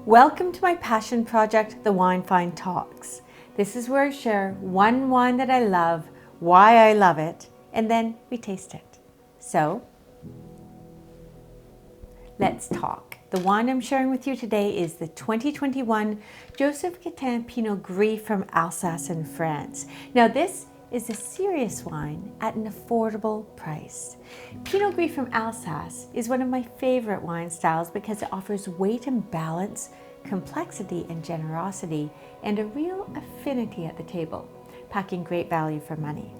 Welcome to my passion project, the Wine Find Talks. This is where I share one wine that I love, why I love it, and then we taste it. So, let's talk. The wine I'm sharing with you today is the 2021 Joseph Cattin Pinot Gris from Alsace in France. Now this is a serious wine at an affordable price. Pinot Gris from Alsace is one of my favorite wine styles because it offers weight and balance, complexity and generosity, and a real affinity at the table, packing great value for money.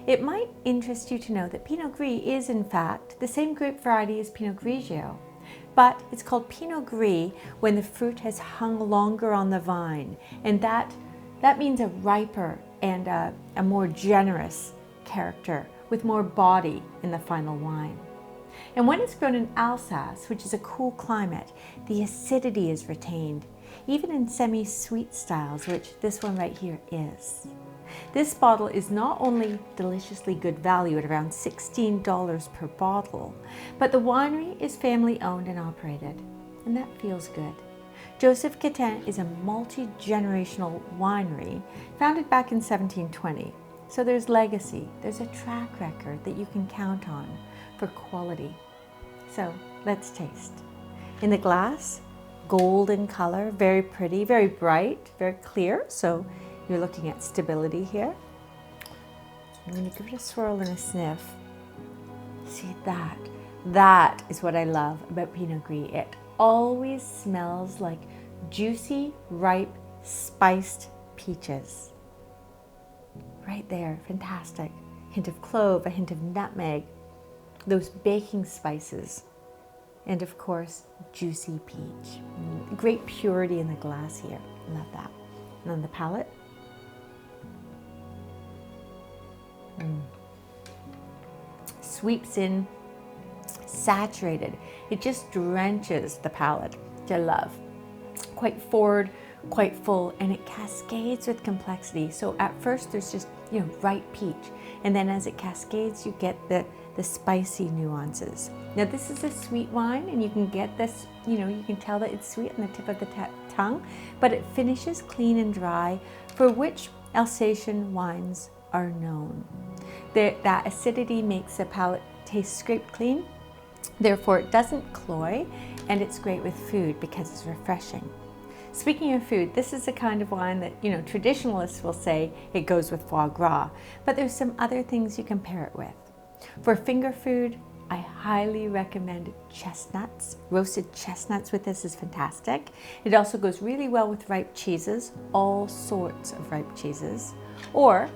It might interest you to know that Pinot Gris is in fact the same grape variety as Pinot Grigio, but it's called Pinot Gris when the fruit has hung longer on the vine, and that means a riper and a more generous character with more body in the final wine. And when it's grown in Alsace, which is a cool climate, the acidity is retained, even in semi-sweet styles, which this one right here is. This bottle is not only deliciously good value at around $16 per bottle, but the winery is family owned and operated, and that feels good. Joseph Cattin is a multi-generational winery founded back in 1720. So there's legacy, there's a track record that you can count on for quality. So let's taste. In the glass, golden color, very pretty, very bright, very clear. So you're looking at stability here. I'm going to give it a swirl and a sniff. See that? That is what I love about Pinot Gris. It always smells like juicy, ripe, spiced peaches. Right there, fantastic. Hint of clove, a hint of nutmeg, those baking spices, and of course, juicy peach. Great purity in the glass here. Love that. And on the palate, sweeps in, saturated. It just drenches the palate, which I love. Quite forward, quite full, and it cascades with complexity. So at first there's just, ripe peach, and then as it cascades, you get the spicy nuances. Now this is a sweet wine, and you can get this, you can tell that it's sweet on the tip of the tongue, but it finishes clean and dry, for which Alsatian wines are known. That acidity makes the palate taste scraped clean, therefore it doesn't cloy, and it's great with food because it's refreshing. Speaking of food, this is the kind of wine that, traditionalists will say it goes with foie gras, but there's some other things you can pair it with. For finger food, I highly recommend chestnuts. Roasted chestnuts with this is fantastic. It also goes really well with ripe cheeses, all sorts of ripe cheeses. Or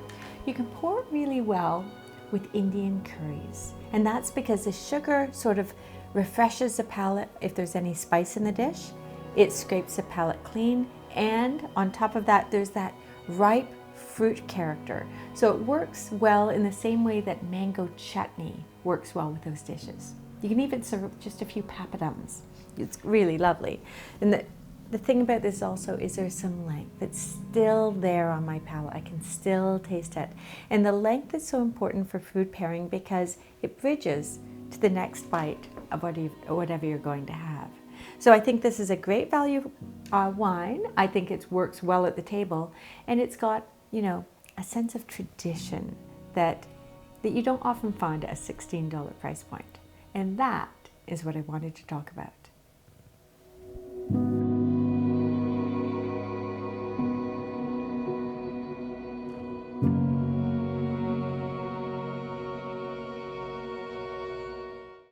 you can pour it really well with Indian curries. And that's because the sugar sort of refreshes the palate if there's any spice in the dish. It scrapes the palate clean, and on top of that, there's that ripe fruit character. So it works well in the same way that mango chutney works well with those dishes. You can even serve just a few papadums. It's really lovely. And the thing about this also is there's some length. It's still there on my palate. I can still taste it. And the length is so important for food pairing because it bridges to the next bite of whatever you're going to have. So I think this is a great value wine. I think it works well at the table, and it's got, a sense of tradition that you don't often find at a $16 price point. And that is what I wanted to talk about.